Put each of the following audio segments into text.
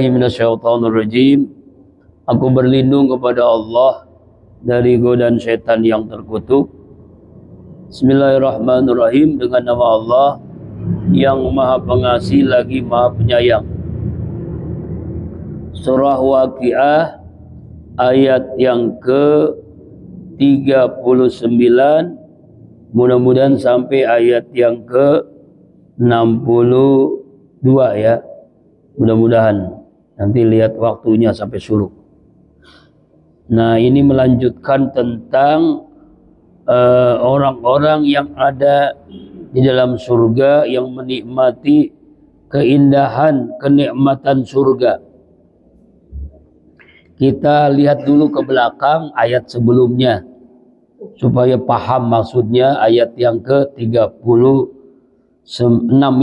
Minasyaitonirrajim. Aku berlindung kepada Allah dari godaan setan yang terkutuk. Bismillahirrahmanirrahim. Dengan nama Allah yang maha pengasih lagi maha penyayang. Surah Waqiah ayat yang ke-39, mudah-mudahan sampai ayat yang ke-62 ya. Mudah-mudahan. Nanti lihat waktunya sampai suruh. Nah, ini melanjutkan tentang orang-orang yang ada di dalam surga yang menikmati keindahan, kenikmatan surga. Kita lihat dulu ke belakang ayat sebelumnya supaya paham maksudnya ayat yang ke-36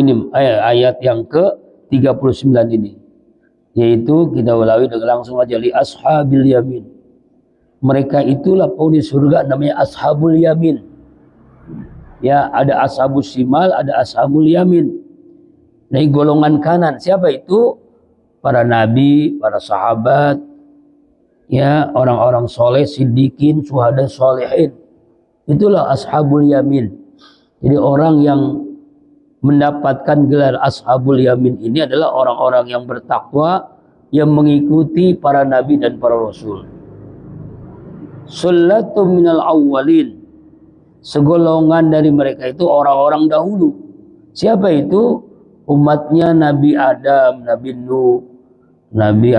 ini, ayat yang ke-39 ini. Yaitu kita ulangi dengan langsung aja, li ashabil yamin. Mereka itulah penghuni surga namanya ashabul yamin. Ya, ada ashabus simal, ada ashabul yamin. Nah, golongan kanan siapa itu? Para nabi, para sahabat, ya, orang-orang soleh, siddiqin, syuhada, solehin. Itulah ashabul yamin. Jadi orang yang mendapatkan gelar ashabul yamin ini adalah orang-orang yang bertakwa, yang mengikuti para nabi dan para rasul. Sullatum minal awwalin. Segolongan dari mereka itu orang-orang dahulu. Siapa itu? Umatnya Nabi Adam, Nabi Nuh, Nabi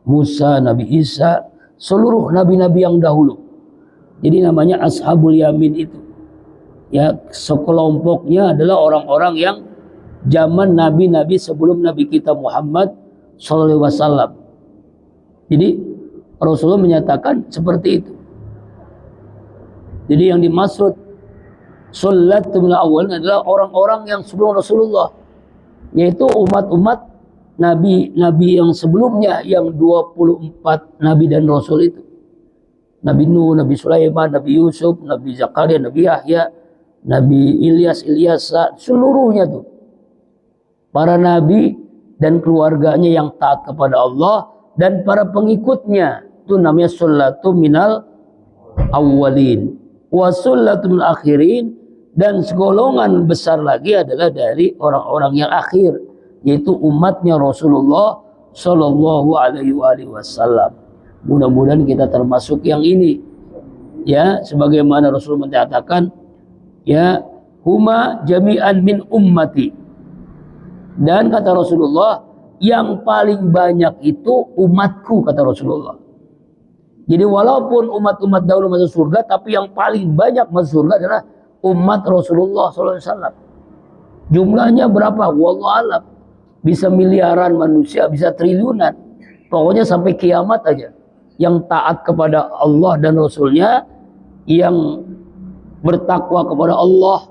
Musa, Nabi Isa, seluruh nabi-nabi yang dahulu. Jadi namanya ashabul yamin itu. Ya, sekelompoknya adalah orang-orang yang zaman nabi-nabi sebelum Nabi kita Muhammad SAW. Jadi Rasulullah menyatakan seperti itu. Jadi yang dimaksud sullatul awwal adalah orang-orang yang sebelum Rasulullah, yaitu umat-umat nabi-nabi yang sebelumnya, yang 24 nabi dan rasul itu. Nabi Nuh, Nabi Sulaiman, Nabi Yusuf, Nabi Zakaria, Nabi Yahya, Nabi Ilyasa, seluruhnya tuh para nabi dan keluarganya yang taat kepada Allah dan para pengikutnya, itu namanya sullatu minal awwalin wa sullatu minal akhirin, dan segolongan besar lagi adalah dari orang-orang yang akhir, yaitu umatnya Rasulullah Shallallahu Alaihi Wasallam. Mudah-mudahan kita termasuk yang ini, ya, sebagaimana Rasul menyatakan, ya, huma jami'an min ummati. Dan kata Rasulullah, yang paling banyak itu umatku, kata Rasulullah. Jadi walaupun umat-umat dahulu masuk surga, tapi yang paling banyak masuk surga adalah umat Rasulullah SAW. Jumlahnya berapa? Wallahu a'lam. Bisa miliaran manusia, bisa triliunan. Pokoknya sampai kiamat aja. Yang taat kepada Allah dan Rasulnya, yang bertakwa kepada Allah,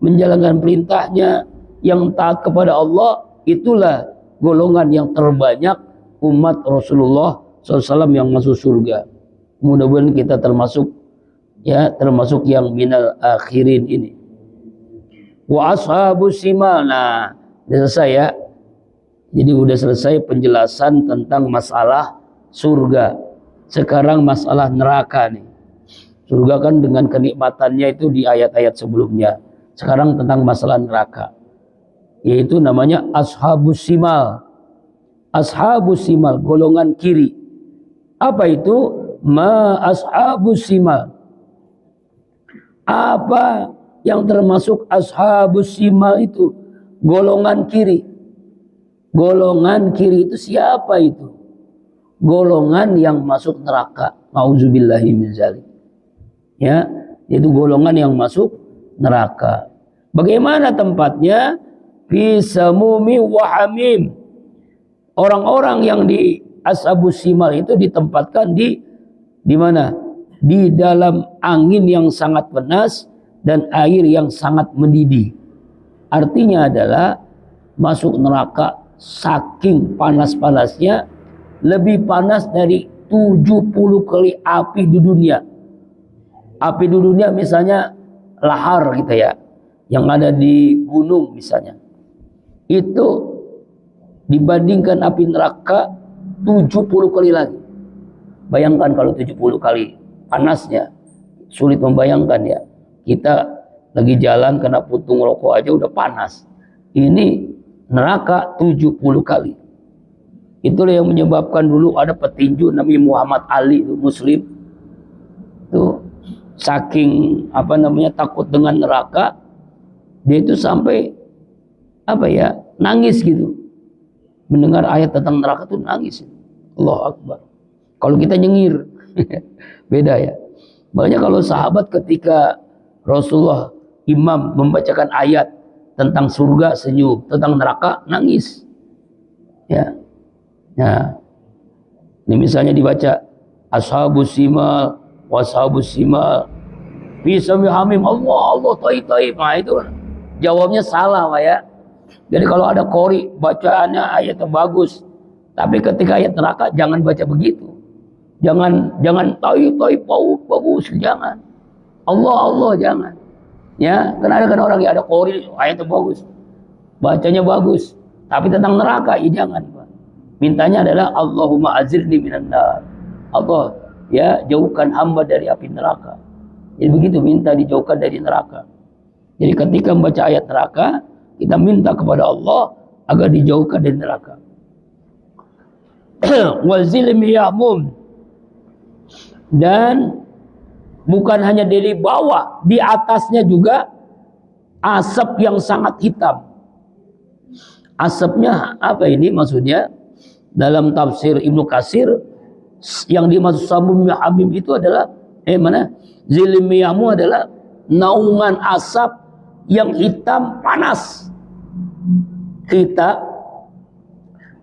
menjalankan perintahnya, yang taat kepada Allah, itulah golongan yang terbanyak umat Rasulullah SAW yang masuk surga. Mudah-mudahan kita termasuk, ya, termasuk yang minal akhirin ini. Wa ashabus simal. Nah, udah selesai ya. Jadi udah selesai penjelasan tentang masalah surga. Sekarang masalah neraka nih. Surga kan dengan kenikmatannya itu di ayat-ayat sebelumnya. Sekarang tentang masalah neraka, yaitu namanya ashabus simal. Ashabus simal, golongan kiri. Apa itu? Ma ashabus simal. Apa yang termasuk ashabus simal itu? Golongan kiri. Golongan kiri itu siapa itu? Golongan yang masuk neraka. Nauzubillahi min dzalik. Ya, itu golongan yang masuk neraka. Bagaimana tempatnya? Fi samumi wa hamim. Orang-orang yang di ashabus simal itu ditempatkan di mana? Di dalam angin yang sangat panas dan air yang sangat mendidih. Artinya adalah masuk neraka saking panas-panasnya, lebih panas dari 70 kali api di dunia. Api di dunia misalnya lahar gitu ya, yang ada di gunung misalnya, itu dibandingkan api neraka 70 kali lagi. Bayangkan kalau 70 kali panasnya, sulit membayangkan ya. Kita lagi jalan kena puntung rokok aja udah panas. Ini neraka 70 kali. Itulah yang menyebabkan dulu ada petinju namanya Muhammad Ali, itu Muslim. Tuh saking takut dengan neraka, dia itu sampai nangis gitu. Mendengar ayat tentang neraka tuh nangis. Allahu Akbar. Kalau kita nyengir, beda ya. Makanya kalau sahabat ketika Rasulullah imam membacakan ayat tentang surga senyum, tentang neraka nangis. Ya. Nah, ini misalnya dibaca ashabus simal washabus simal fi sami hamim Allah taib. Nah itu jawabnya salah Pak ya. Jadi kalau ada qori bacaannya ayatnya bagus, tapi ketika ayat neraka jangan baca begitu. Jangan taib bagus, jangan. Allah jangan. Ya, karena ada orang yang ada qori ayatnya bagus. Bacanya bagus, tapi tentang neraka ya jangan, Pak. Mintanya adalah Allahumma azirni minan nar. Allah, ya jauhkan hamba dari api neraka. Jadi begitu, minta dijauhkan dari neraka. Jadi ketika membaca ayat neraka, kita minta kepada Allah agar dijauhkan dari neraka. Wazilmi ya'mum. Dan bukan hanya dari bawah, di atasnya juga asap yang sangat hitam. Asapnya apa ini maksudnya? Dalam tafsir Ibnu Katsir, yang dimaksud samum hamim itu adalah zilmiyamu adalah naungan asap yang hitam panas. Kita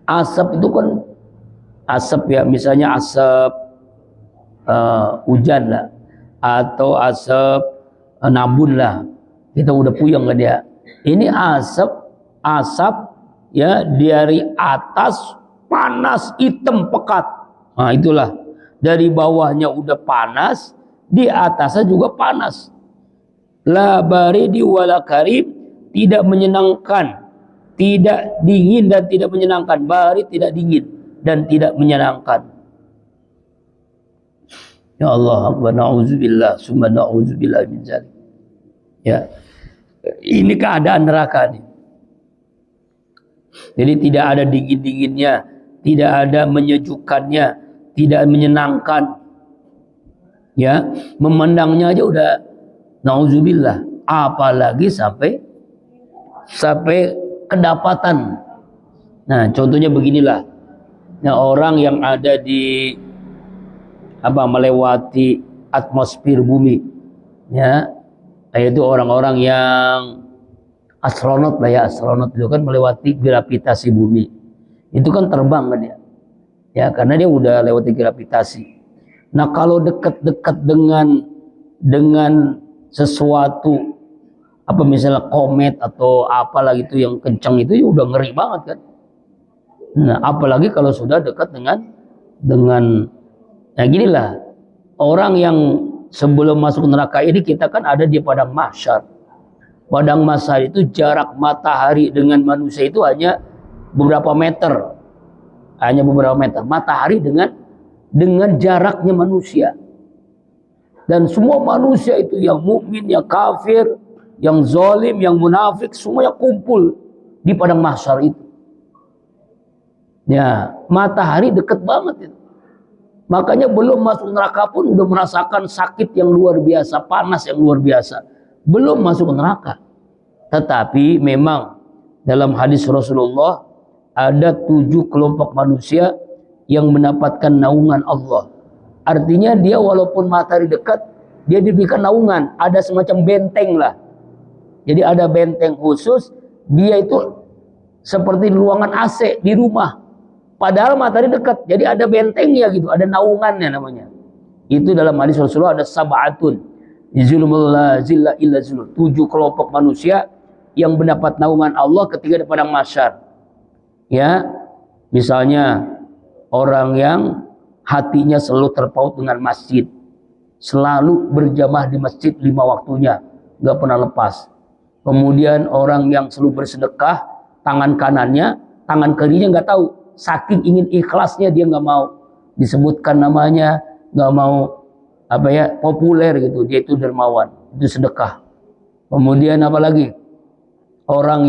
asap itu kan asap ya, misalnya asap hujan lah, atau asap nabun lah, kita udah puyeng kan dia. Ini asap ya dari atas panas hitam pekat. Nah itulah, dari bawahnya udah panas, di atasnya juga panas. La baridi wala karim, tidak menyenangkan, tidak dingin dan tidak menyenangkan. Barid tidak dingin dan tidak menyenangkan. Ya Allah, na'udzubillah, summa na'udzubillah min dzalik. Ya. Ini keadaan neraka nih. Jadi tidak ada dingin-dinginnya, tidak ada menyejukkannya, tidak menyenangkan. Ya, memandangnya aja udah na'udzubillah, apalagi sampai kedapatan. Nah, contohnya beginilah. Nah, orang yang ada di melewati atmosfer bumi, ya, yaitu orang-orang yang astronot lah ya. Astronot itu kan melewati gravitasi bumi, itu kan terbang kan ya, karena dia udah lewati gravitasi. Nah kalau dekat-dekat dengan sesuatu misalnya komet atau apalah gitu yang kencang, itu ya udah ngeri banget kan. Nah apalagi kalau sudah dekat dengan nah ginilah, orang yang sebelum masuk neraka ini, kita kan ada di padang mahsyar. Padang mahsyar itu jarak matahari dengan manusia itu hanya beberapa meter. Hanya beberapa meter. Matahari dengan jaraknya manusia. Dan semua manusia itu, yang mukmin, yang kafir, yang zalim, yang munafik, semuanya kumpul di padang mahsyar itu. Ya, matahari dekat banget itu. Makanya belum masuk neraka pun udah merasakan sakit yang luar biasa, panas yang luar biasa. Belum masuk neraka. Tetapi memang dalam hadis Rasulullah ada 7 kelompok manusia yang mendapatkan naungan Allah. Artinya dia walaupun matahari dekat, dia diberikan naungan. Ada semacam benteng lah. Jadi ada benteng khusus, dia itu seperti ruangan AC di rumah. Padahal matahari dekat, jadi ada bentengnya gitu, ada naungannya namanya. Itu dalam hadis Rasulullah ada sab'atun yuzilluhumullahu la zilla illa zilluh. 7 kelompok manusia yang mendapat naungan Allah ketika di padang mahsyar. Ya, misalnya orang yang hatinya selalu terpaut dengan masjid, selalu berjamaah di masjid 5 waktunya, nggak pernah lepas. Kemudian orang yang selalu bersedekah, tangan kanannya tangan kirinya nggak tahu. Saking ingin ikhlasnya dia nggak mau disebutkan namanya, nggak mau populer gitu. Dia itu dermawan, itu sedekah. Kemudian apalagi orang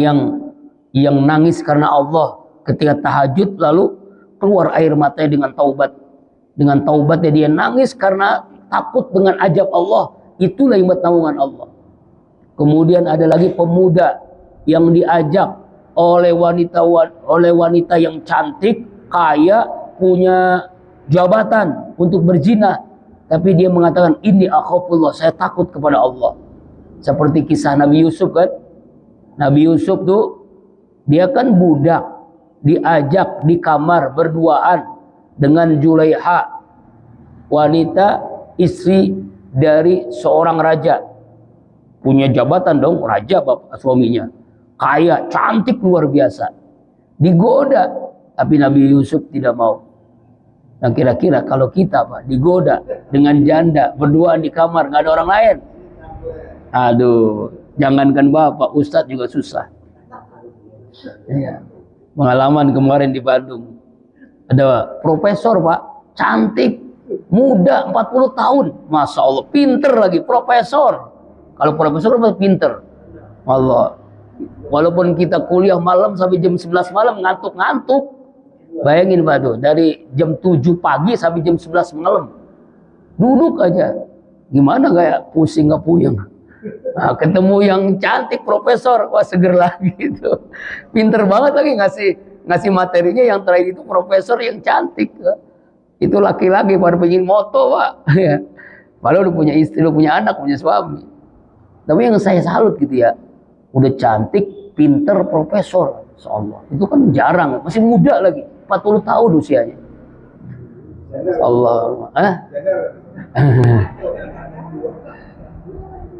yang nangis karena Allah ketika tahajud lalu keluar air matanya dengan taubat. Dengan taubatnya dia nangis karena takut dengan ajab Allah. Itulah yang naungan Allah. Kemudian ada lagi pemuda yang diajak oleh wanita yang cantik, kaya, punya jabatan untuk berzina, tapi dia mengatakan ini akhafullah, saya takut kepada Allah. Seperti kisah Nabi Yusuf kan. Nabi Yusuf tuh dia kan budak, diajak di kamar berduaan dengan Julaiha, wanita istri dari seorang raja. Punya jabatan dong, raja bapak suaminya. Kaya, cantik luar biasa. Digoda, tapi Nabi Yusuf tidak mau. Nah kira-kira kalau kita Pak digoda dengan janda berduaan di kamar, nggak ada orang lain. Aduh, jangankan bapak, ustadz juga susah. Ya. Pengalaman kemarin di Bandung. Ada profesor Pak, cantik, muda 40 tahun. Masya Allah, pinter lagi, profesor. Kalau profesor pinter. Allah. Walaupun kita kuliah malam sampai jam 11 malam ngantuk-ngantuk. Bayangin Pak tuh, dari jam 7 pagi sampai jam 11 malam. Duduk aja. Gimana kayak pusing nggak puyeng. Nah, ketemu yang cantik profesor, wah seger lagi itu. Pinter banget lagi ngasih materinya, yang terakhir itu profesor yang cantik. Itu laki-laki pada pengen moto Pak. Padahal udah punya istri, udah punya anak, punya suami. Tapi yang saya salut gitu ya, udah cantik, pinter, profesor, Allah. Itu kan jarang, masih muda lagi, 40 tahun usianya. Allah.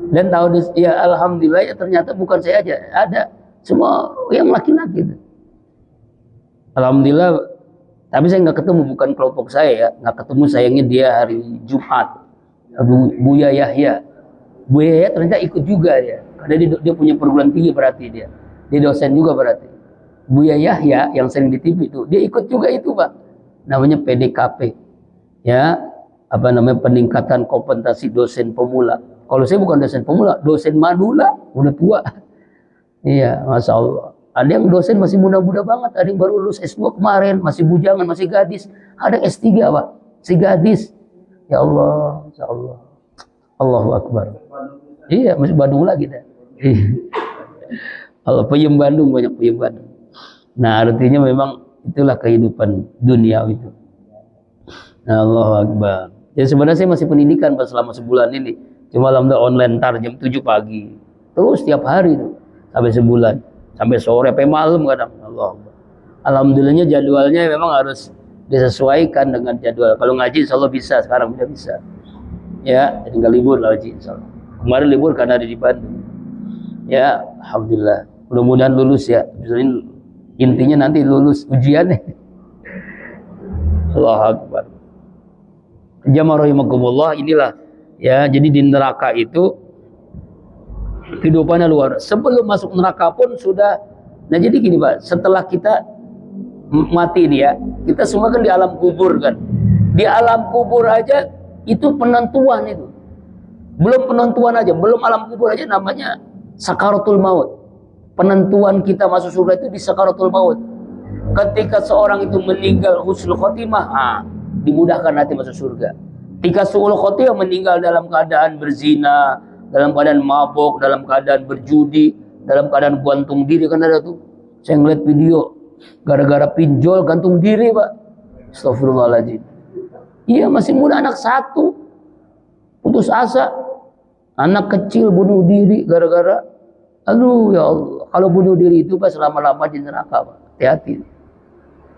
Dan tahun ya alhamdulillah ya, ternyata bukan saya aja, ada semua yang laki-laki. Alhamdulillah. Tapi saya nggak ketemu, bukan kelompok saya ya, nggak ketemu, sayangnya dia hari Jumat. Buya Yahya. Buya Yahya ternyata ikut juga dia. Karena dia punya perguruan tinggi berarti dia. Dia dosen juga berarti. Buya Yahya yang sering di TV itu, dia ikut juga itu Pak. Namanya PDKP. Ya, peningkatan kompetisi dosen pemula. Kalau saya bukan dosen pemula, dosen manula, udah tua. Iya, Masya Allah. Ada yang dosen masih muda-muda banget, ada yang baru lulus S2 kemarin, masih bujangan, masih gadis. Ada S3 Pak, si gadis. Ya Allah, Masya Allah. Allahu Akbar. Iya, masih Bandung lagi dah. Allah, peyem Bandung, banyak peyem Bandung. Nah, artinya memang itulah kehidupan dunia itu. Nah, Allahu Akbar. Jadi sebenarnya saya masih pendidikan Pak selama sebulan ini. Cuma alhamdulillah online ntar jam 7 pagi. Terus tiap hari tuh sampai sebulan, sampai sore, sampai malam kadang. Allah. Alhamdulillahnya jadwalnya memang harus disesuaikan dengan jadwal. Kalau ngaji insya Allah bisa, sekarang udah bisa. Ya, tinggal libur lah ngaji insya Allah. Kemarin libur karena ada di Bandung. Ya, alhamdulillah. Mudah-mudahan lulus ya. Intinya nanti lulus ujiannya. Allahu Akbar. Jamaah rahimakumullah, inilah ya, jadi di neraka itu kehidupannya luar. Sebelum masuk neraka pun sudah. Nah jadi gini Pak, setelah kita mati ini ya, kita semua kan di alam kubur kan. Di alam kubur aja itu penentuan itu. Belum penentuan aja, belum alam kubur aja namanya sakaratul maut. Penentuan kita masuk surga itu di sakaratul maut. Ketika seorang itu meninggal husnul khotimah, dimudahkan nanti masuk surga. Ketika su'ul khotimah meninggal dalam keadaan berzina, dalam keadaan mabok, dalam keadaan berjudi, dalam keadaan gantung diri, kan ada tuh. Saya ngeliat video gara-gara pinjol gantung diri Pak. Astagfirullahaladzim. Iya, masih muda, anak satu, putus asa. Anak kecil bunuh diri gara-gara, aduh ya Allah. Kalau bunuh diri itu Pak selama-lama di neraka Pak. Hati-hati.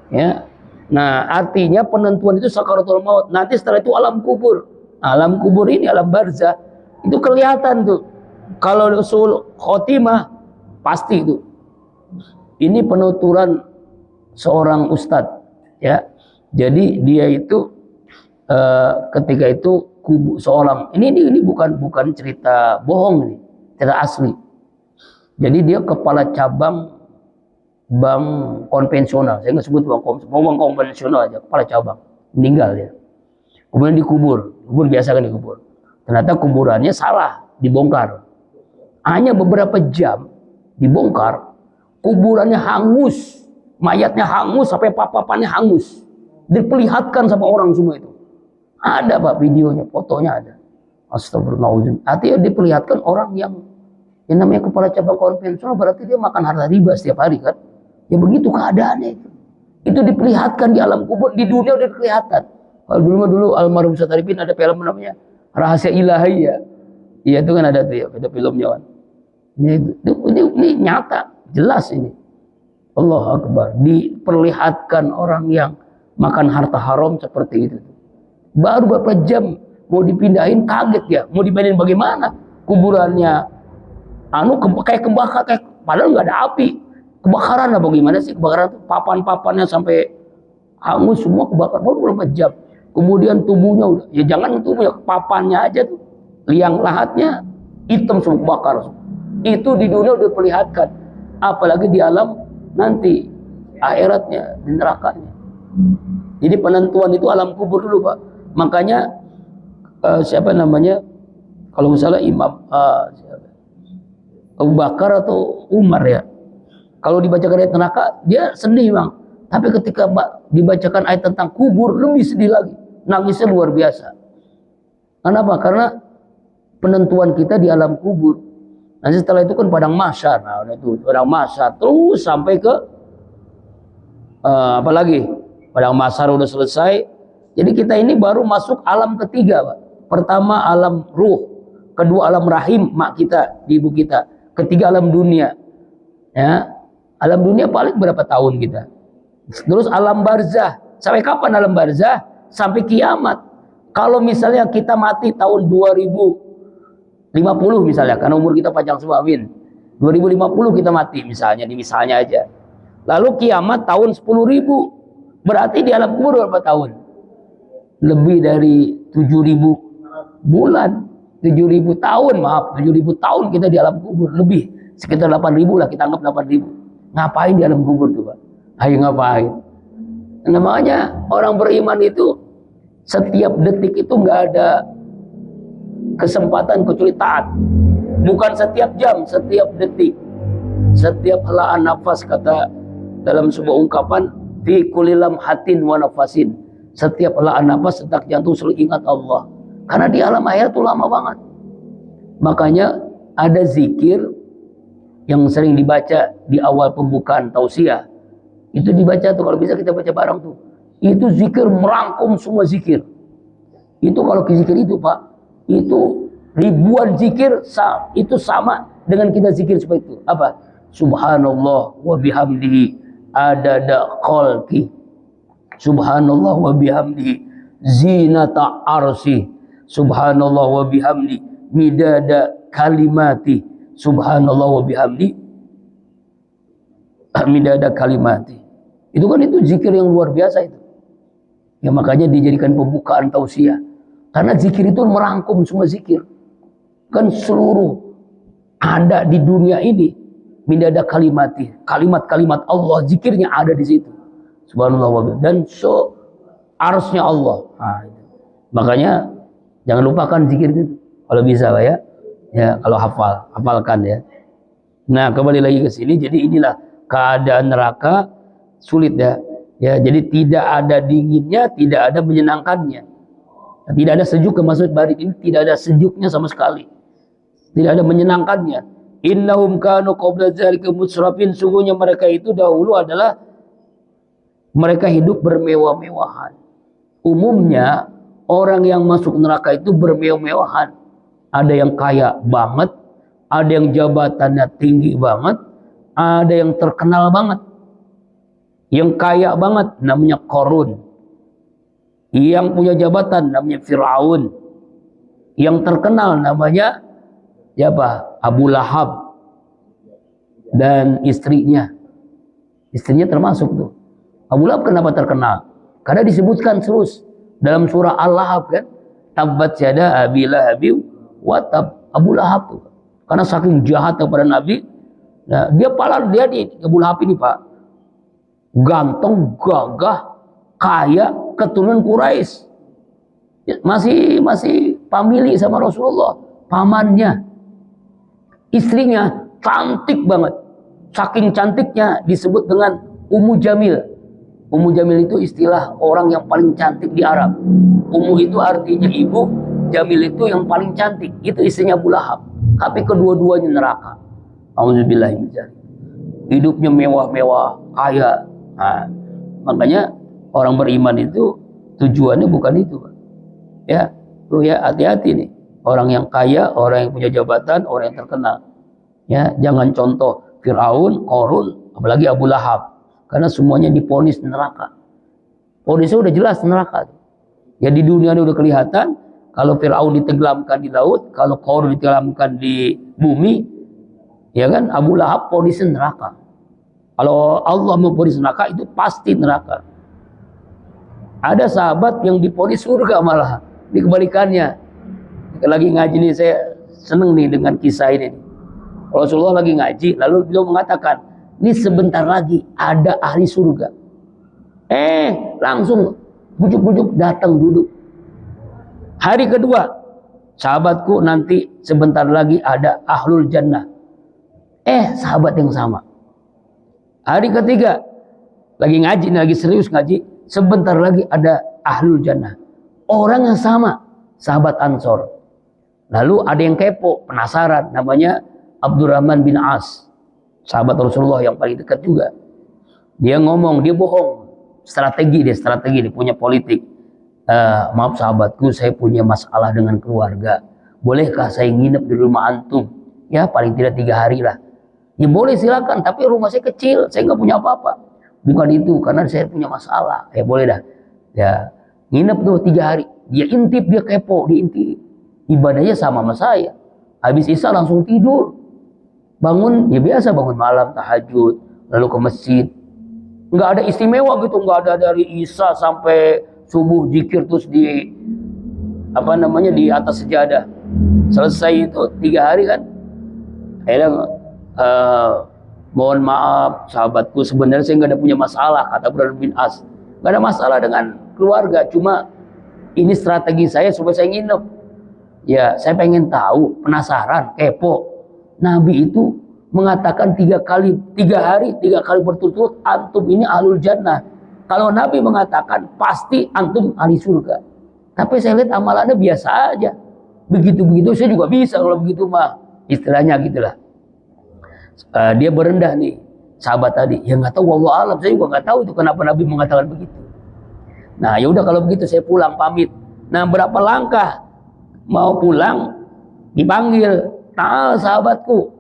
Ya. Nah, artinya penentuan itu sakaratul maut. Nanti setelah itu alam kubur. Alam kubur ini alam barzah. Itu kelihatan tuh. Kalau usul khotimah pasti itu. Ini penuturan seorang ustadz ya. Jadi dia itu ketika itu seorang ini bukan cerita bohong, ini cerita asli. Jadi dia kepala cabang bank konvensional, saya nggak sebut bank konvensional aja, kepala cabang, meninggal dia. Kemudian dikubur biasa kan dikubur. Ternyata kuburannya salah, dibongkar. Hanya beberapa jam dibongkar, kuburannya hangus, mayatnya hangus sampai papannya hangus, diperlihatkan sama orang semua itu. Ada Pak videonya, fotonya ada. Astagfirullahaladzim. Artinya diperlihatkan orang yang namanya kepala cabang konvensional, berarti dia makan harta riba setiap hari kan. Ya begitu keadaannya itu. Itu diperlihatkan di alam kubur, di dunia udah kelihatan. Kalau dulu almarhum Ustaz Arifin ada film namanya Rahasia Ilahi ya. Iya itu kan ada tuh ya, ada filmnya kan. Ini nyata, jelas ini. Allahu Akbar. Diperlihatkan orang yang makan harta haram seperti itu. Baru beberapa jam mau dipindahin, kaget ya. Mau dipindahin bagaimana? Kuburannya kayak kebakar, padahal nggak ada api. Kebakaran lah bagaimana sih? Kebakaran papan-papannya sampai hangus semua kebakar. Baru beberapa jam. Kemudian tubuhnya udah, ya jangan tubuhnya, papannya aja tuh, liang lahatnya hitam semua kebakar. Itu di dunia udah diperlihatkan. Apalagi di alam nanti akhiratnya, di nerakanya. Jadi penentuan itu alam kubur dulu Pak. Makanya siapa namanya? Kalau misalnya Imam Abu Bakar atau Umar ya, kalau dibacakan ayat neraka dia sedih Bang. Tapi ketika dibacakan ayat tentang kubur lebih sedih lagi, nangisnya luar biasa. Kenapa? Karena penentuan kita di alam kubur. Nanti setelah itu kan padang mahsyar. Nah, udah itu padang mahsyar terus sampai ke apa lagi? Padang mahsyar udah selesai. Jadi kita ini baru masuk alam ketiga, Pak. Pertama alam ruh, kedua alam rahim mak kita, di ibu kita, ketiga alam dunia. Ya. Alam dunia paling berapa tahun kita? Terus alam barzah. Sampai kapan alam barzah? Sampai kiamat. Kalau misalnya kita mati tahun 2050 misalnya, karena umur kita panjang semua, amin. 2050 kita mati misalnya, di misalnya aja. Lalu kiamat tahun 10.000. Berarti di alam kubur berapa tahun? Lebih dari 7.000 bulan. 7.000 tahun, maaf. 7.000 tahun kita di alam kubur. Lebih. Sekitar 8.000 lah, kita anggap 8.000. Ngapain di alam kubur tuh Pak? Ayo ngapain? Namanya orang beriman itu setiap detik itu nggak ada kesempatan kecuali taat. Bukan setiap jam, setiap detik, setiap helaan nafas, kata dalam sebuah ungkapan, fi kulli lamhatin wa nafasin. Setiap helaan nafas, detak jantung selalu ingat Allah. Karena di alam akhirat itu lama banget. Makanya ada zikir yang sering dibaca di awal pembukaan tausiah. Itu dibaca tuh, kalau bisa kita baca bareng tuh. Itu zikir merangkum semua zikir. Itu kalau zikir itu Pak, itu ribuan zikir itu sama dengan kita zikir seperti itu. Apa? Subhanallah wa bihamdihi adada khalqi. Subhanallah wa bihamdihi zinata arsi. Subhanallah wa bihamdi midada kalimati. Subhanallah wa bihamdi midada kalimati. Itu kan itu zikir yang luar biasa itu. Ya makanya dijadikan pembukaan tausiah. Karena zikir itu merangkum semua zikir. Kan seluruh ada di dunia ini midada kalimati. Kalimat-kalimat Allah, zikirnya ada di situ. Subhanallah wa bihamdi. Dan arsnya Allah. Nah, itu. Makanya jangan lupakan zikir itu. Kalau bisa Pak ya. Ya, kalau hafalkan ya. Nah, kembali lagi ke sini. Jadi inilah keadaan neraka sulit ya. Ya, jadi tidak ada dinginnya, tidak ada menyenangkannya. Tidak ada sejuk, maksud barit ini tidak ada sejuknya sama sekali. Tidak ada menyenangkannya. Innahum kanu qabla dzalika mutsrafin. Sungguhnya mereka itu dahulu adalah mereka hidup bermewah-mewahan. Umumnya orang yang masuk neraka itu bermewah-mewahan. Ada yang kaya banget, ada yang jabatannya tinggi banget, ada yang terkenal banget. Yang kaya banget namanya Qarun. Yang punya jabatan namanya Fir'aun. Yang terkenal namanya siapa? Abu Lahab dan istrinya. Istrinya termasuk tuh. Abu Lahab kenapa terkenal? Karena disebutkan terus dalam surah Al-Lahab kan, tabbat yada abi lahabin watab. Abu Lahab tuh. Karena saking jahat kepada Nabi, nah, dia di Abu Lahab ini Pak, ganteng, gagah, kaya, keturunan Quraisy. Masih famili sama Rasulullah, pamannya. Istrinya cantik banget. Saking cantiknya disebut dengan Ummu Jamil. Ummu Jamil itu istilah orang yang paling cantik di Arab. Ummu itu artinya ibu, Jamil itu yang paling cantik. Itu istrinya Abu Lahab. Tapi kedua-duanya neraka. Auzubillahi min dzalik. Hidupnya mewah-mewah, kaya. Nah, makanya orang beriman itu tujuannya bukan itu, Pak. Ya, tuh ya, hati-hati nih. Orang yang kaya, orang yang punya jabatan, orang yang terkenal. Ya, jangan contoh Firaun, Qarun, apalagi Abu Lahab. Karena semuanya diponis neraka. Ponisnya udah jelas neraka. Ya di dunia ini udah kelihatan. Kalau Firaun ditenggelamkan di laut, kalau Qarun ditenggelamkan di bumi, ya kan, Abu Lahab ponisnya neraka. Kalau Allah mau ponis neraka, itu pasti neraka. Ada sahabat yang diponis surga malah. Dikebalikannya. Lagi ngaji nih, saya seneng nih dengan kisah ini. Rasulullah lagi ngaji, lalu beliau mengatakan, ini sebentar lagi ada ahli surga. Langsung bujuk-bujuk datang duduk. Hari kedua, sahabatku nanti sebentar lagi ada ahlul jannah. Sahabat yang sama. Hari ketiga, lagi ngaji, lagi serius ngaji, sebentar lagi ada ahlul jannah. Orang yang sama, sahabat Ansor. Lalu ada yang kepo, penasaran, namanya Abdurrahman bin As, sahabat Rasulullah yang paling dekat juga. Dia ngomong, dia bohong, strategi dia punya politik. Maaf sahabatku, saya punya masalah dengan keluarga. Bolehkah saya nginep di rumah antum? Ya paling tidak 3 hari lah. Ya boleh silakan, tapi rumah saya kecil, saya nggak punya apa-apa. Bukan itu, karena saya punya masalah. Ya boleh dah. Ya nginep tuh 3 hari. Dia intip, dia kepo, dia intip. Ibadahnya sama saya. Habis Isya langsung tidur. Bangun, ya biasa bangun malam, tahajud, lalu ke masjid. Nggak ada istimewa gitu, nggak ada dari Isya sampai subuh zikir terus di di atas sejadah. Selesai itu 3 hari kan. Akhirnya mohon maaf sahabatku, sebenarnya saya nggak ada punya masalah, kata Abdurrahman bin As. Nggak ada masalah dengan keluarga, cuma ini strategi saya supaya saya nginep. Ya saya pengen tahu, penasaran, kepo. Nabi itu mengatakan 3 hari berturut-turut antum ini ahlul jannah. Kalau Nabi mengatakan pasti antum ahli surga. Tapi saya lihat amalannya biasa aja. Begitu-begitu saya juga bisa kalau begitu mah. Istilahnya gitulah. Dia berendah nih, sahabat tadi. Ya nggak tahu, wallahu alam, saya juga nggak tahu itu kenapa Nabi mengatakan begitu. Nah ya udah kalau begitu saya pulang pamit. Nah berapa langkah mau pulang dipanggil, "Ta'al sahabatku,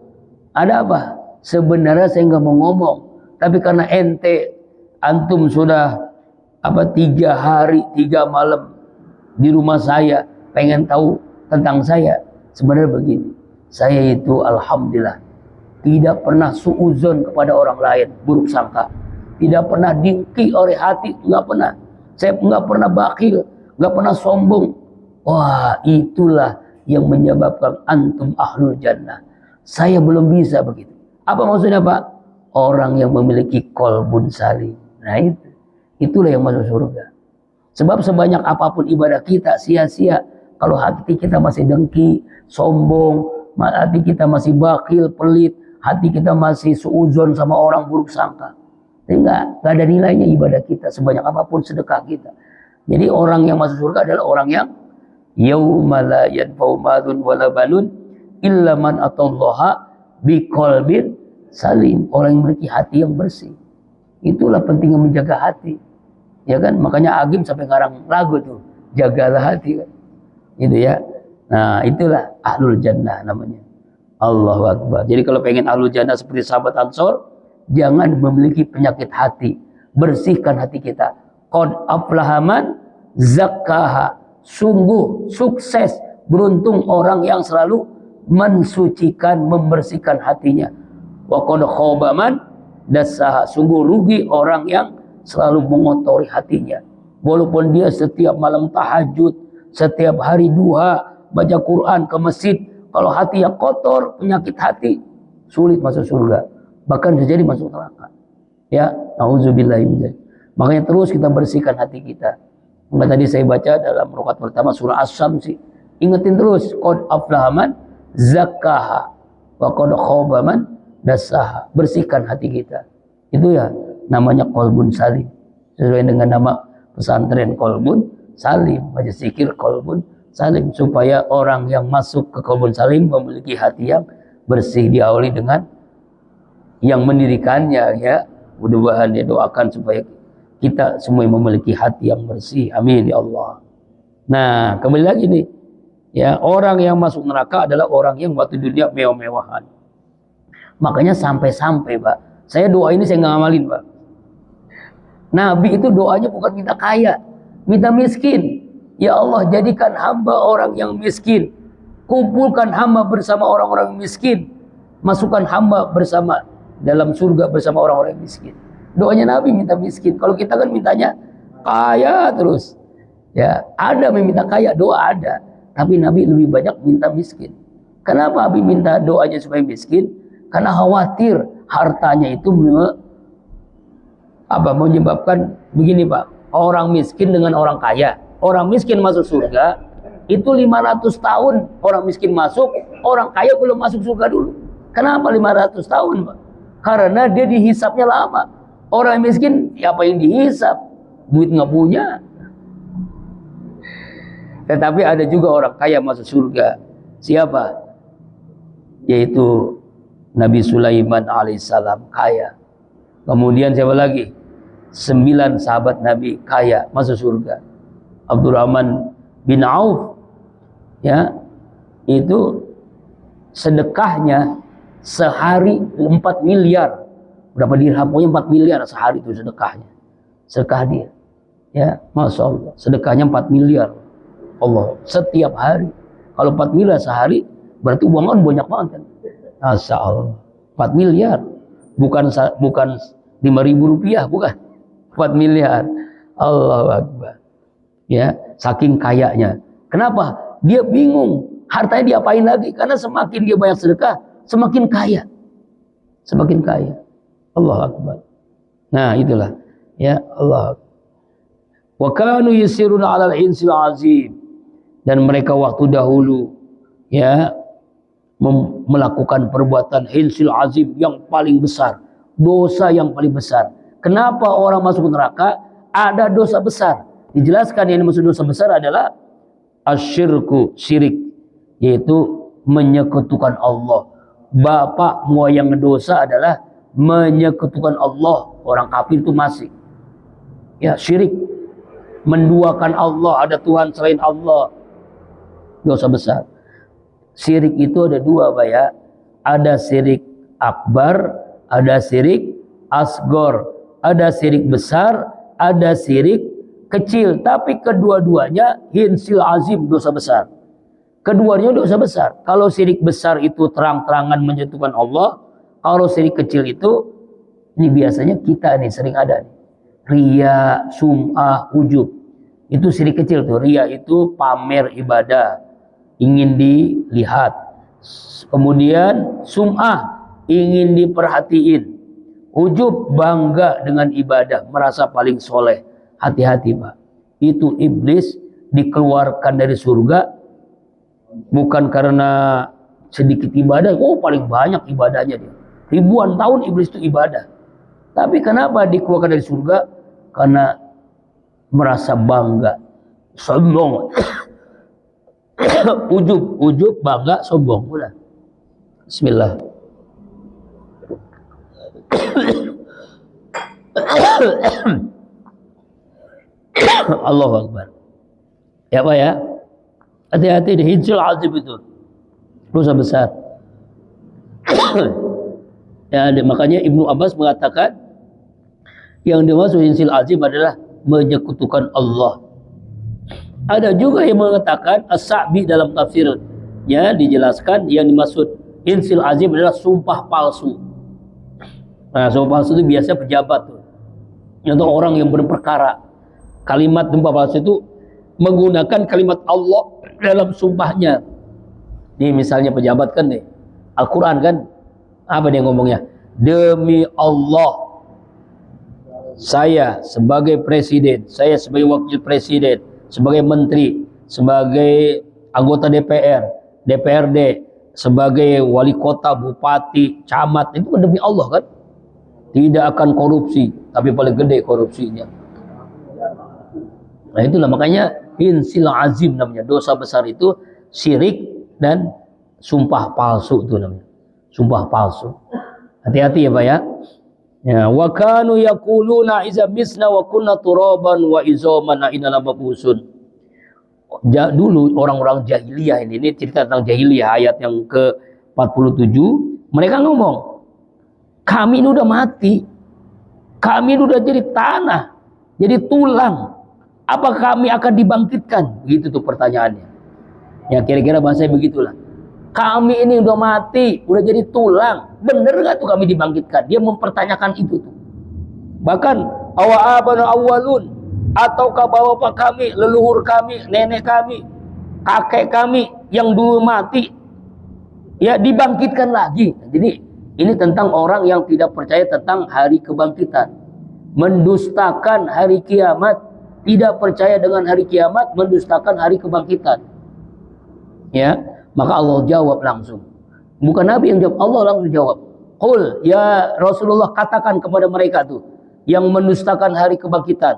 ada apa?" Sebenarnya saya nggak mau ngomong, tapi karena antum sudah 3 hari 3 malam di rumah saya, pengen tahu tentang saya. Sebenarnya begini, saya itu alhamdulillah tidak pernah suuzon kepada orang lain, buruk sangka. Tidak pernah dengki oleh hati, nggak pernah. Saya nggak pernah bakhil, nggak pernah sombong. Wah, itulah yang menyebabkan antum ahlul jannah. Saya belum bisa begitu. Apa maksudnya, Pak? Orang yang memiliki qalbun salim. Nah itulah yang masuk surga. Sebab sebanyak apapun ibadah kita sia-sia kalau hati kita masih dengki, sombong, hati kita masih bakhil, pelit, hati kita masih suuzon sama orang, buruk sangka. Nggak ada nilainya ibadah kita sebanyak apapun sedekah kita. Jadi orang yang masuk surga adalah orang yang yauma la yanfa'u malun wala banun illa man atallaha biqalbin salim. Orang yang memiliki hati yang bersih. Itulah pentingnya menjaga hati. Ya kan? Makanya Agim sampai ngarang lagu tuh, jagalah hati kan. Gitu ya. Nah, itulah ahlul jannah namanya. Allahu Akbar. Jadi kalau pengen ahlul jannah seperti sahabat Ansor, jangan memiliki penyakit hati. Bersihkan hati kita. Qad aflaha man zakkaha. Sungguh sukses, beruntung orang yang selalu mensucikan, membersihkan hatinya. Wa qad khaba man dassaha. Sungguh rugi orang yang selalu mengotori hatinya. Walaupun dia setiap malam tahajud, setiap hari duha, baca Quran, ke masjid, kalau hati yang kotor, penyakit hati, sulit masuk surga. Bahkan bisa jadi masuk neraka. Ya, nauzubillahi min dzalik. Makanya terus kita bersihkan hati kita. Maka tadi saya baca dalam rakaat pertama surah Asy-Syamsi. Ingetin terus, qad aflaha man zakkaha wa qad khaba man dassaha. Bersihkan hati kita. Itu ya namanya qalbun salim. Sesuai dengan nama pesantren qalbun salim, majelis zikir qalbun salim, supaya orang yang masuk ke qalbun salim memiliki hati yang bersih, diawali dengan yang mendirikannya ya. Mudah-mudahan dia doakan supaya kita semua memiliki hati yang bersih. Amin ya Allah. Nah, kembali lagi nih. Ya, orang yang masuk neraka adalah orang yang waktu dunia mewah-mewahan. Makanya sampai-sampai, Pak. Saya doa ini saya nggak ngamalin, Pak. Nabi itu doanya bukan minta kaya, minta miskin. Ya Allah, jadikan hamba orang yang miskin. Kumpulkan hamba bersama orang-orang miskin. Masukkan hamba bersama dalam surga bersama orang-orang miskin. Doanya Nabi minta miskin. Kalau kita kan mintanya kaya terus. Ya, ada meminta kaya, doa ada. Tapi Nabi lebih banyak minta miskin. Kenapa Nabi minta doanya supaya miskin? Karena khawatir hartanya itu menyebabkan begini, Pak. Orang miskin dengan orang kaya. Orang miskin masuk surga, itu 500 tahun orang miskin masuk, orang kaya belum masuk surga dulu. Kenapa 500 tahun, Pak? Karena dia dihisapnya lama. Orang miskin, apa yang dihisap? Duit nggak punya. Tetapi ada juga orang kaya masuk surga. Siapa? Yaitu Nabi Sulaiman alaihissalam, kaya. Kemudian siapa lagi? 9 sahabat Nabi kaya masuk surga. Abdurrahman bin Auf, ya, itu sedekahnya sehari 4 miliar. Berapa dirham? Pokoknya 4 miliar sehari itu sedekahnya. Sedekah dia. Ya, Masya Allah. Sedekahnya 4 miliar. Allah, setiap hari. Kalau 4 miliar sehari, berarti uangnya banyak banget kan? Masya Allah. 4 miliar. Bukan 5.000 rupiah, bukan. 4 miliar. Allahu Akbar. Ya, saking kayanya. Kenapa? Dia bingung. Hartanya diapain lagi? Karena semakin dia banyak sedekah, semakin kaya. Semakin kaya. Allahu Akbar. Nah, itulah. Ya, Allah. Wa kanu yusiruna 'alal insil azim. Dan mereka waktu dahulu ya melakukan perbuatan hinsil azim yang paling besar, dosa yang paling besar. Kenapa orang masuk neraka? Ada dosa besar. Dijelaskan yang maksud dosa besar adalah asyirku, syirik, yaitu menyekutukan Allah. Bapak moyang dosa adalah menyekutukan Allah. Orang kafir itu masih ya syirik, menduakan Allah, ada Tuhan selain Allah. Dosa besar. Syirik itu ada dua, Pak ya. Ada syirik akbar, ada syirik asgor. Ada syirik besar, ada syirik kecil. Tapi kedua-duanya hinsil azim, dosa besar. Keduanya dosa besar. Kalau syirik besar itu terang-terangan menjatuhkan Allah. Kalau syirik kecil itu, ini biasanya kita nih sering ada nih. Ria, sum'ah, ujub. Itu syirik kecil tuh. Ria itu pamer ibadah, ingin dilihat. Kemudian sum'ah, ingin diperhatiin. Ujub, bangga dengan ibadah, merasa paling soleh. Hati-hati, Pak. Itu iblis dikeluarkan dari surga bukan karena sedikit ibadah. Oh, paling banyak ibadahnya dia. Ribuan tahun iblis itu ibadah. Tapi kenapa dikeluarkan dari surga? Karena merasa bangga, sombong. Ujub, bangga, sombong. Udah. Bismillah. Allahu Akbar. Ya Pak ya. Hati-hati di hinsil azim itu. Dosa besar. Ya, makanya Ibnu Abbas mengatakan yang dimaksud hinsil azim adalah menyekutukan Allah. Ada juga yang mengatakan As-Sa'bi dalam tafsirnya dijelaskan yang dimaksud hinsil azim adalah sumpah palsu. Nah, sumpah palsu itu biasa pejabat tuh. Atau orang yang berperkara. Kalimat sumpah palsu itu menggunakan kalimat Allah dalam sumpahnya. Ini misalnya pejabat kan nih, Al-Quran kan, apa dia ngomongnya? Demi Allah, saya sebagai presiden, saya sebagai wakil presiden, sebagai menteri, sebagai anggota DPR, DPRD, sebagai wali kota, bupati, camat, itu demi Allah kan? Tidak akan korupsi, tapi paling gede korupsinya. Nah itulah makanya insil azim namanya, dosa besar itu syirik dan sumpah palsu itu namanya, sumpah palsu. Hati-hati ya Pak ya. Ya, wa kanu yaquluna iza misna wa kunna turaban wa izaman inna lababusun. Dulu orang-orang jahiliyah ini cerita tentang jahiliyah ayat yang ke-47, mereka ngomong, kami ini udah mati, kami ini udah jadi tanah, jadi tulang, apa kami akan dibangkitkan? Gitu tuh pertanyaannya. Ya kira-kira bahasanya begitulah. Kami ini udah mati, udah jadi tulang, bener gak tuh kami dibangkitkan? Dia mempertanyakan itu tuh. Bahkan awa'abana awalun, ataukah bapak kami, leluhur kami, nenek kami, kakek kami yang dulu mati, ya dibangkitkan lagi. Jadi ini tentang orang yang tidak percaya tentang hari kebangkitan, mendustakan hari kiamat, tidak percaya dengan hari kiamat, mendustakan hari kebangkitan. Ya, maka Allah jawab langsung. Bukan Nabi yang jawab, Allah langsung jawab. Qul ya Rasulullah, katakan kepada mereka tuh yang mendustakan hari kebangkitan.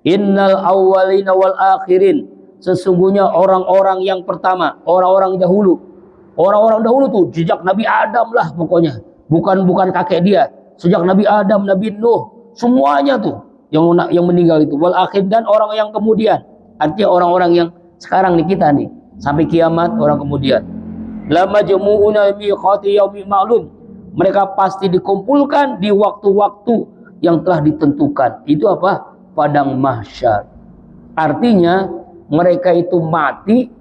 Innal awwalina wal akhirin, sesungguhnya orang-orang yang pertama, orang-orang dahulu. Orang-orang dahulu tuh sejak Nabi Adam lah pokoknya. Bukan kakek dia. Sejak Nabi Adam, Nabi Nuh, semuanya tuh yang meninggal itu. Wal akhir, dan orang yang kemudian. Artinya orang-orang yang sekarang nih kita nih, sampai kiamat orang kemudian. La majmu'una miqati yaumi ma'lum. Mereka pasti dikumpulkan di waktu-waktu yang telah ditentukan. Itu apa? Padang mahsyar. Artinya mereka itu mati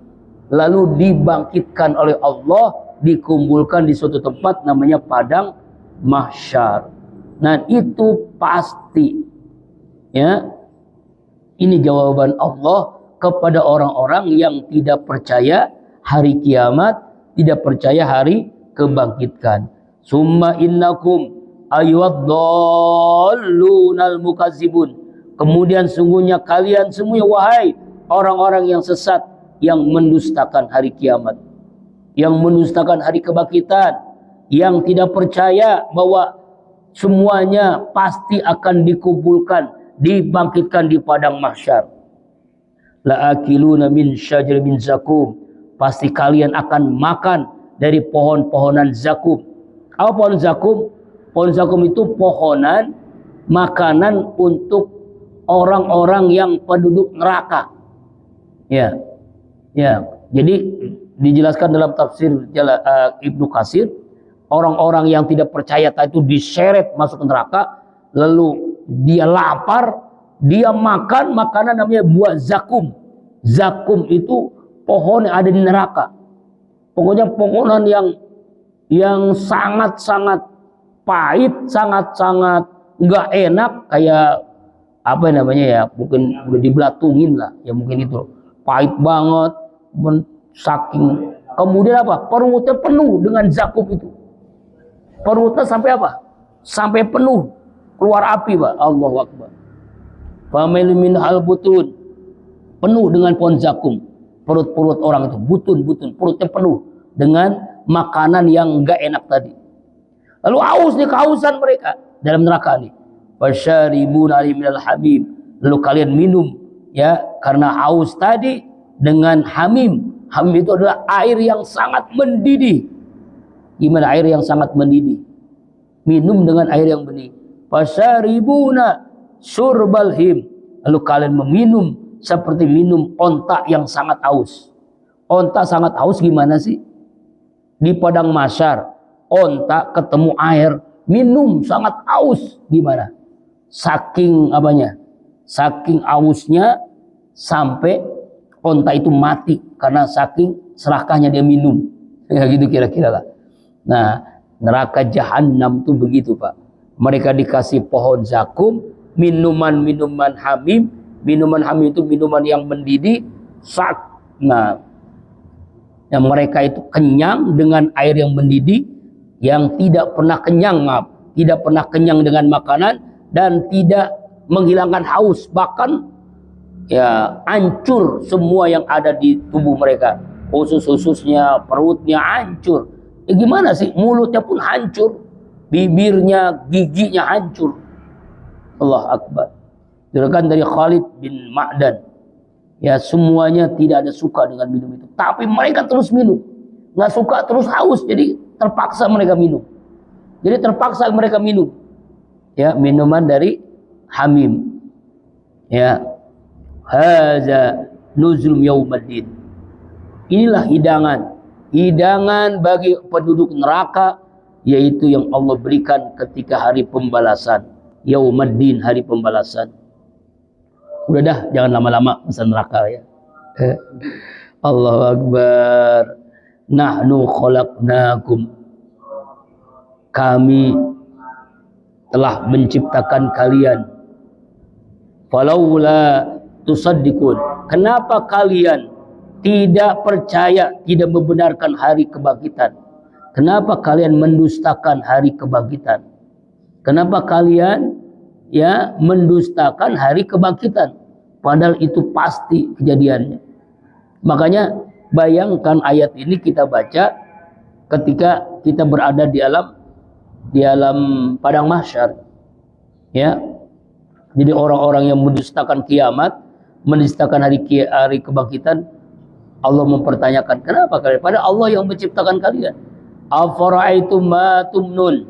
lalu dibangkitkan oleh Allah, dikumpulkan di suatu tempat namanya padang mahsyar. Nah itu pasti. Ya, ini jawaban Allah kepada orang-orang yang tidak percaya hari kiamat, tidak percaya hari kebangkitan. Summa innakum ayyadhallunal mukazzibun. Kemudian sungguhnya kalian semua, wahai orang-orang yang sesat, yang mendustakan hari kiamat, yang mendustakan hari kebangkitan, yang tidak percaya bahwa semuanya pasti akan dikumpulkan, dibangkitkan di padang mahsyar. La akiluna min syajar min zakum, pasti kalian akan makan dari pohon-pohonan zakum. Apa pohon zakum? Pohon zakum itu pohonan makanan untuk orang-orang yang penduduk neraka. Ya. Ya, jadi dijelaskan dalam tafsir Ibnu Katsir, orang-orang yang tidak percaya itu diseret masuk ke neraka, lalu dia lapar, dia makan makanan namanya buah zakum. Zakum itu pohon yang ada di neraka. Pokoknya pohonan yang sangat-sangat pahit, sangat-sangat nggak enak, kayak apa namanya ya, mungkin udah dibelatungin lah, ya mungkin itu pahit banget, saking. Kemudian apa? Perutnya penuh dengan zakum itu. Perutnya sampai apa? Sampai penuh, keluar api, Pak. Allahu Akbar. Famil min al-butun, penuh dengan pohon zakum. Perut-perut orang itu butun-butun, perutnya penuh dengan makanan yang enggak enak tadi. Lalu haus nih, kehausan mereka dalam neraka nih. Fasyaribuna minal hamim, lalu kalian minum ya karena haus tadi dengan hamim. Hamim itu adalah air yang sangat mendidih. Gimana air yang sangat mendidih? Minum dengan air yang mendidih. Fasyaribuna surbal him, lalu kalian meminum seperti minum onta yang sangat haus. Onta sangat haus gimana sih? Di padang mahsyar, onta ketemu air, minum sangat haus, gimana? Saking apanya? Saking hausnya sampai onta itu mati karena saking serakahnya dia minum. Ya gitu kira-kira lah. Nah, neraka jahanam tuh begitu, Pak. Mereka dikasih pohon zakum, minuman-minuman hamim. Minuman hamim itu minuman yang mendidih. Nah, yang mereka itu kenyang dengan air yang mendidih, yang tidak pernah kenyang, tidak pernah kenyang dengan makanan, dan tidak menghilangkan haus, bahkan ya hancur semua yang ada di tubuh mereka, usus-ususnya, perutnya hancur. Gimana sih, mulutnya pun hancur, bibirnya, giginya hancur. Allah Akbar. Diriwayatkan dari Khalid bin Ma'dan, ya semuanya tidak ada suka dengan minum itu, tapi mereka terus minum. Nggak suka, terus haus, jadi terpaksa mereka minum. Ya, minuman dari hamim. Ya, haza nuzul yaumaddin. Inilah hidangan bagi penduduk neraka, yaitu yang Allah berikan ketika hari pembalasan. Yaumaddin, hari pembalasan. Udah dah, jangan lama-lama masuk neraka ya. Allahu Akbar. Nahnu khalaqnakum. Kami telah menciptakan kalian. Falaula tusaddiqun. Kenapa kalian tidak percaya, tidak membenarkan hari kebangkitan? Kenapa kalian mendustakan hari kebangkitan? Kenapa kalian ya mendustakan hari kebangkitan? Padahal itu pasti kejadiannya. Makanya bayangkan ayat ini kita baca ketika kita berada di alam padang mahsyar. Ya. Jadi orang-orang yang mendustakan kiamat, mendustakan hari kebangkitan, Allah mempertanyakan, kenapa kalian? Padahal Allah yang menciptakan kalian. Afara'aitum ma tumnun.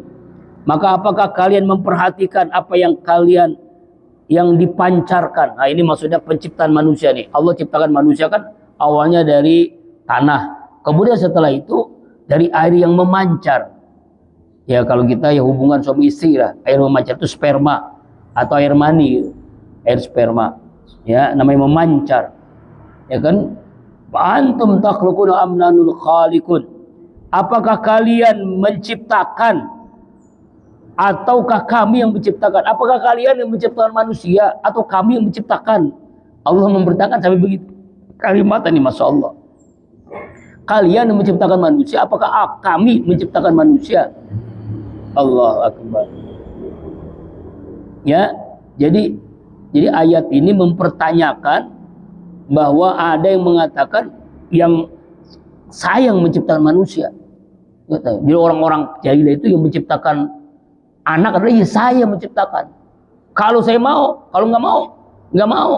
Maka apakah kalian memperhatikan apa yang kalian yang dipancarkan? Nah, ini maksudnya penciptaan manusia nih. Allah ciptakan manusia kan awalnya dari tanah. Kemudian setelah itu dari air yang memancar. Ya kalau kita ya hubungan suami istri lah, air memancar itu sperma atau air mani, air sperma. Ya, namanya memancar. Ya kan? Antum takhluquna am nanul khaliqun. Apakah kalian menciptakan ataukah kami yang menciptakan? Apakah kalian yang menciptakan manusia atau kami yang menciptakan? Allah memberitakan sampai begitu. Kalimat ini Masya Allah. Kalian yang menciptakan manusia, apakah kami menciptakan manusia? Allah Akbar. Ya, jadi ayat ini mempertanyakan bahwa ada yang mengatakan yang sayang menciptakan manusia. Jadi orang-orang jahiliyah itu yang menciptakan anak adalah ya saya menciptakan. Kalau saya mau, kalau nggak mau.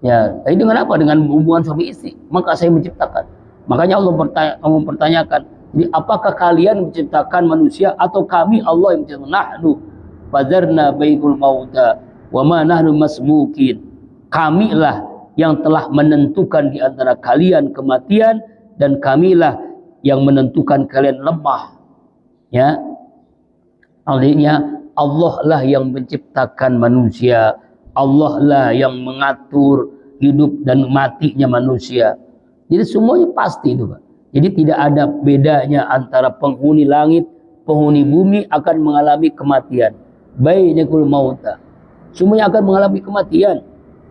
Ya, tapi dengan apa? Dengan hubungan suami istri. Maka saya menciptakan. Makanya Allah mempertanyakan, jadi apakah kalian menciptakan manusia atau kami Allah yang menciptakan? Nahnu fadarna bainul mauta wa ma nahnu masmukin. Kamilah yang telah menentukan di antara kalian kematian dan kamilah yang menentukan kalian lemah. Ya. Artinya Allah lah yang menciptakan manusia. Allah lah yang mengatur hidup dan matinya manusia. Jadi semuanya pasti itu, Pak. Jadi tidak ada bedanya antara penghuni langit, penghuni bumi akan mengalami kematian. Bainakul mauta. Semuanya akan mengalami kematian.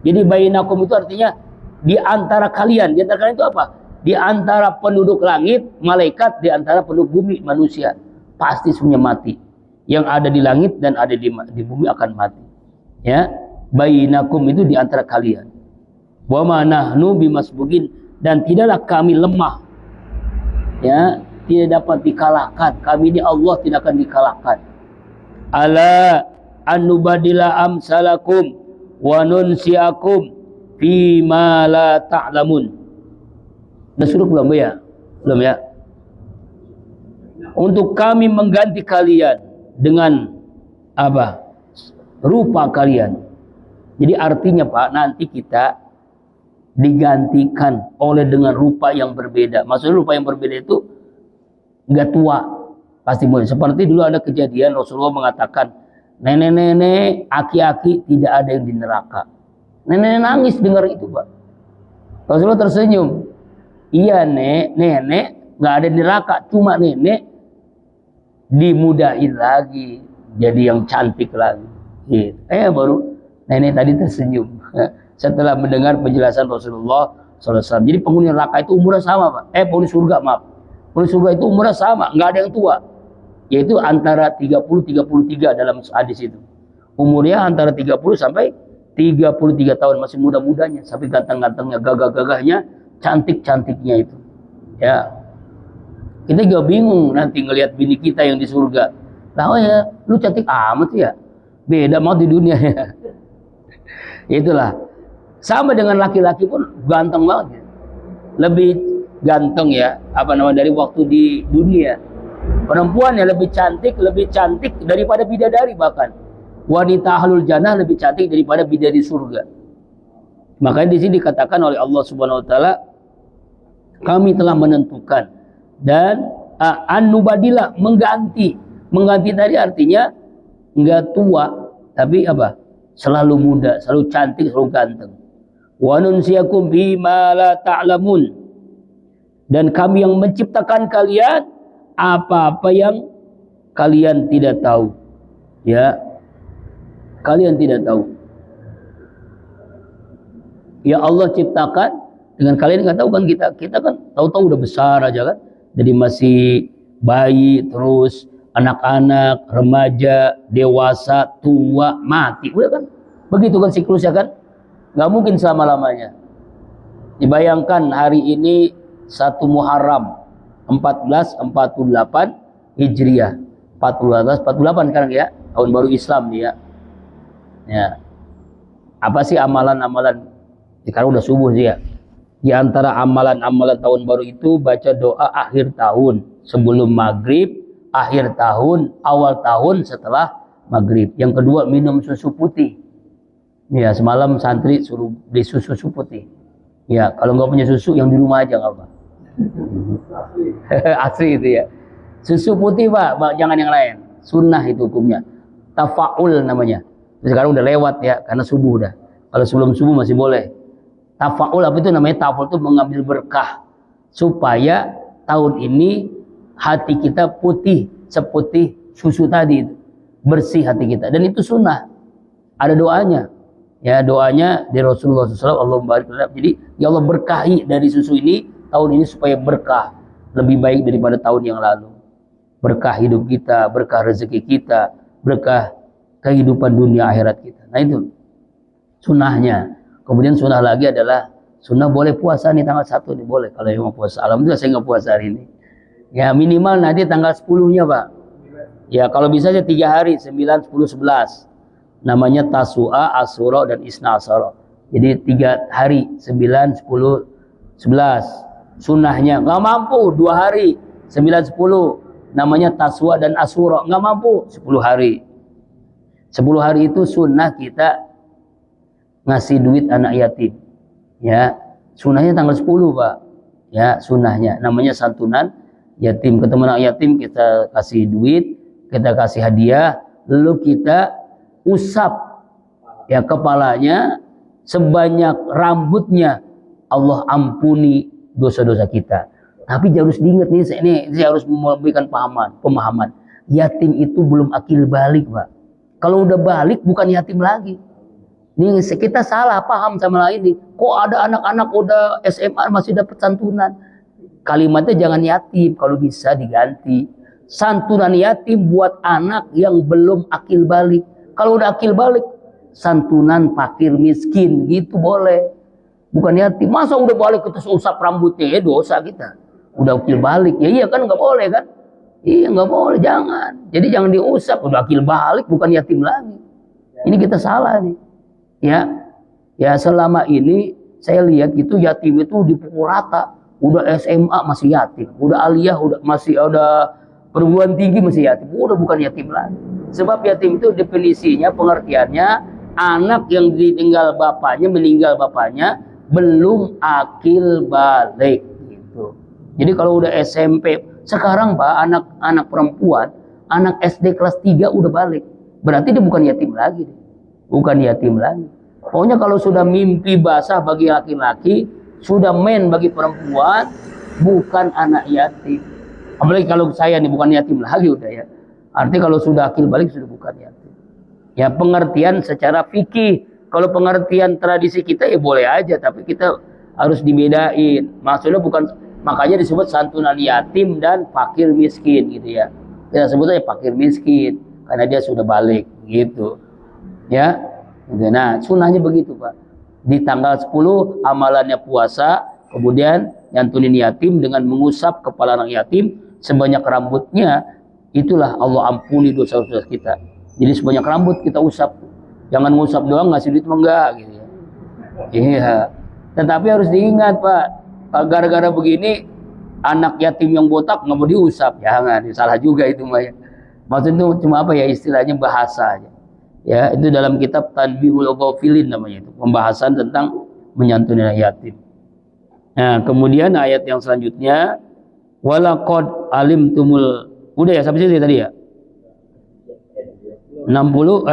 Jadi bainakum itu artinya di antara kalian. Di antara kalian itu apa? Di antara penduduk langit, malaikat, di antara penduduk bumi, manusia. Pasti semuanya mati. Yang ada di langit dan ada di bumi akan mati. Ya, bainakum itu di antara kalian. Wa ma nahnu bimasbugin, dan tidaklah kami lemah. Ya, tidak dapat dikalahkan. Kami ini Allah tidak akan dikalahkan. Ala annubadila amsalakum wa nunsiakum fi ma la ta'lamun. Dah suruh belum ya? Belum ya? Untuk kami mengganti kalian dengan apa? Rupa kalian. Jadi artinya Pak, nanti kita digantikan oleh dengan rupa yang berbeda. Maksudnya rupa yang berbeda itu nggak tua, pasti mulai. Seperti dulu ada kejadian Rasulullah mengatakan, nenek-nenek, aki-aki tidak ada yang di neraka. Nenek nangis dengar itu Pak. Rasulullah tersenyum. Iya nenek nggak ada di neraka, cuma nenek dimudahin lagi, jadi yang cantik lagi. Gitu. Baru nenek tadi tersenyum setelah mendengar penjelasan Rasulullah SAW. Jadi penghuni neraka itu umurnya sama Pak. Penghuni surga maaf. Penghuni surga itu umurnya sama, nggak ada yang tua. Yaitu antara 30-33 dalam hadis itu. Umurnya antara 30 sampai 33 tahun, masih muda-mudanya, sampai ganteng-gantengnya, gagah-gagahnya, cantik-cantiknya itu. Ya. Kita juga bingung nanti ngelihat bini kita yang di surga. Lah oh ya, lu cantik amat ya. Beda mau di dunia ya. Itulah. Sama dengan laki-laki pun ganteng banget. Lebih ganteng ya, dari waktu di dunia. Perempuan yang lebih cantik daripada bidadari bahkan. Wanita ahlul jannah lebih cantik daripada bidadari surga. Makanya di sini dikatakan oleh Allah Subhanahu wa taala, kami telah menentukan dan an-nubadila, mengganti tadi artinya enggak tua tapi apa? Selalu muda, selalu cantik, selalu ganteng. Wa nunsiyakum bima la ta'lamun. Dan kami yang menciptakan kalian apa-apa yang kalian tidak tahu. Ya. Kalian tidak tahu. Ya Allah ciptakan dengan kalian nggak tahu kan, kita kan tahu-tahu udah besar aja kan. Jadi masih bayi, terus anak-anak, remaja, dewasa, tua, mati. Udah kan? Begitu kan siklusnya kan? Nggak mungkin selama-lamanya. Dibayangkan hari ini 1 Muharram 1448 Hijriah. 48 sekarang ya, tahun baru Islam dia. Ya. Apa sih amalan-amalan? Sekarang udah subuh sih ya. Di antara amalan-amalan tahun baru itu baca doa akhir tahun sebelum maghrib, akhir tahun, awal tahun setelah maghrib. Yang kedua minum susu putih. Ya semalam santri suruh beli susu putih. Ya kalau nggak punya susu yang di rumah aja nggak apa. Asli itu ya. Susu putih pak, jangan yang lain. Sunnah itu hukumnya. Tafaul namanya. Sekarang udah lewat ya karena subuh udah. Kalau sebelum subuh masih boleh. Tafaul apa itu namanya? Tafaul itu mengambil berkah supaya tahun ini hati kita putih seputih susu tadi itu. Bersih hati kita dan itu sunnah. Ada doanya. Ya doanya dari Rasulullah SAW. Allah barik. Jadi ya Allah berkahi dari susu ini tahun ini supaya berkah lebih baik daripada tahun yang lalu. Berkah hidup kita, berkah rezeki kita, berkah kehidupan dunia akhirat kita. Nah itu sunnahnya. Kemudian sunnah lagi adalah sunnah boleh puasa nih tanggal 1 nih boleh. Kalau yang mau puasa, alhamdulillah saya nggak puasa hari ini. Ya minimal nanti tanggal 10-nya pak. Ya kalau bisa aja 3 hari, 9, 10, 11. Namanya Tasu'a, Asyura dan Isna Asyara. Jadi 3 hari, 9, 10, 11. Sunnahnya nggak mampu 2 hari, 9, 10. Namanya Tasu'a dan Asyura. Nggak mampu 10 hari. 10 hari itu sunnah kita ngasih duit anak yatim. Ya, sunnahnya tanggal 10 pak. Ya, sunnahnya namanya santunan yatim. Ketemu anak yatim kita kasih duit, kita kasih hadiah, lalu kita usap ya kepalanya sebanyak rambutnya. Allah ampuni dosa-dosa kita. Tapi harus diingat nih, saya harus memberikan pemahaman. Yatim itu belum akil balik pak. Kalau udah balik bukan yatim lagi. Nih kita salah paham sama ini. Kok ada anak-anak udah SMA masih dapat santunan? Kalimatnya jangan yatim, kalau bisa diganti. Santunan yatim buat anak yang belum akil balik. Kalau udah akil balik, santunan fakir miskin gitu boleh. Bukan yatim. Masa udah balik kita usap rambutnya, dosa kita. Udah akil balik, ya iya kan nggak boleh kan? Iya nggak boleh, jangan. Jadi jangan diusap, udah akil balik bukan yatim lagi. Ini kita salah nih. Ya selama ini saya lihat gitu yatim itu dipukul rata. Udah SMA masih yatim, udah aliyah udah perguruan tinggi masih yatim, udah bukan yatim lagi. Sebab yatim itu definisinya, pengertiannya anak yang meninggal bapaknya belum akil balik gitu. Jadi kalau udah SMP, sekarang pak anak perempuan, anak SD kelas 3 udah balik, berarti dia bukan yatim lagi, bukan yatim lagi. Pokoknya kalau sudah mimpi basah bagi laki-laki, sudah men bagi perempuan, bukan anak yatim. Apalagi kalau saya nih bukan yatim lagi udah ya. Artinya kalau sudah akil balik sudah bukan yatim. Ya pengertian secara fikih. Kalau pengertian tradisi kita ya boleh aja, tapi kita harus dibedain. Maksudnya bukan, makanya disebut santunan yatim dan fakir miskin gitu ya. Kita sebut aja fakir miskin karena dia sudah balik gitu. Ya. Nah, sunnahnya begitu, Pak. Di tanggal 10 amalannya puasa, kemudian nyantunin yatim dengan mengusap kepala anak yatim sebanyak rambutnya, itulah Allah ampuni dosa-dosa kita. Jadi sebanyak rambut kita usap. Jangan ngusap doang ngasih duit enggak gitu ya. Iya. Tetapi harus diingat, Pak, gara-gara begini anak yatim yang botak nggak mau diusap, jangan, salah juga itu Maya. Maksudnya itu cuma apa ya, istilahnya bahasa aja. Ya, itu dalam kitab Tanbihul Ghafilin namanya itu, pembahasan tentang menyantuni anak yatim. Nah, kemudian ayat yang selanjutnya, walaqad alimtumul, udah ya sampai sini tadi ya. 62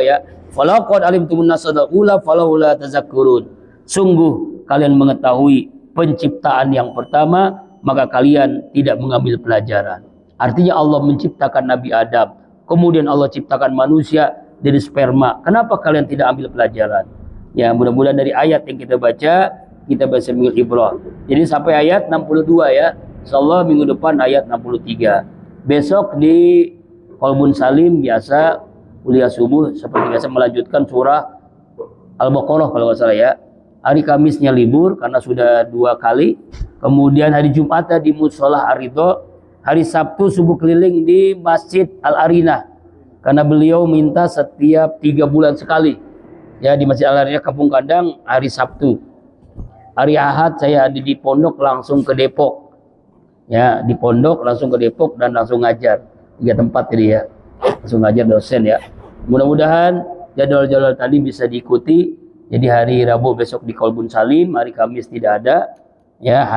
ya. Walaqad alimtumun nasada ula falaula tazakkurun. Sungguh kalian mengetahui penciptaan yang pertama, maka kalian tidak mengambil pelajaran. Artinya Allah menciptakan Nabi Adam, kemudian Allah ciptakan manusia dari sperma. Kenapa kalian tidak ambil pelajaran? Ya, mudah-mudahan dari ayat yang kita baca, kita bisa mengambil ibrah. Jadi sampai ayat 62 ya. Insyaallah minggu depan ayat 63. Besok di Qalbun Salim biasa kuliah subuh seperti biasa melanjutkan surah Al-Baqarah kalau nggak salah ya. Hari Kamisnya libur karena sudah 2 kali. Kemudian hari Jumatnya di Musolah Ar-Ridho. Hari Sabtu subuh keliling di Masjid Al-Arina. Karena beliau minta setiap 3 bulan sekali. Ya, di Masjid Al-Arina Kampung Kandang hari Sabtu. Hari Ahad saya ada di pondok langsung ke Depok. Ya, di pondok langsung ke Depok dan langsung ngajar. 3 tempat jadi ya. Langsung ngajar dosen ya. Mudah-mudahan jadwal-jadwal tadi bisa diikuti. Jadi hari Rabu besok di Qalbun Salim, hari Kamis tidak ada. Ya.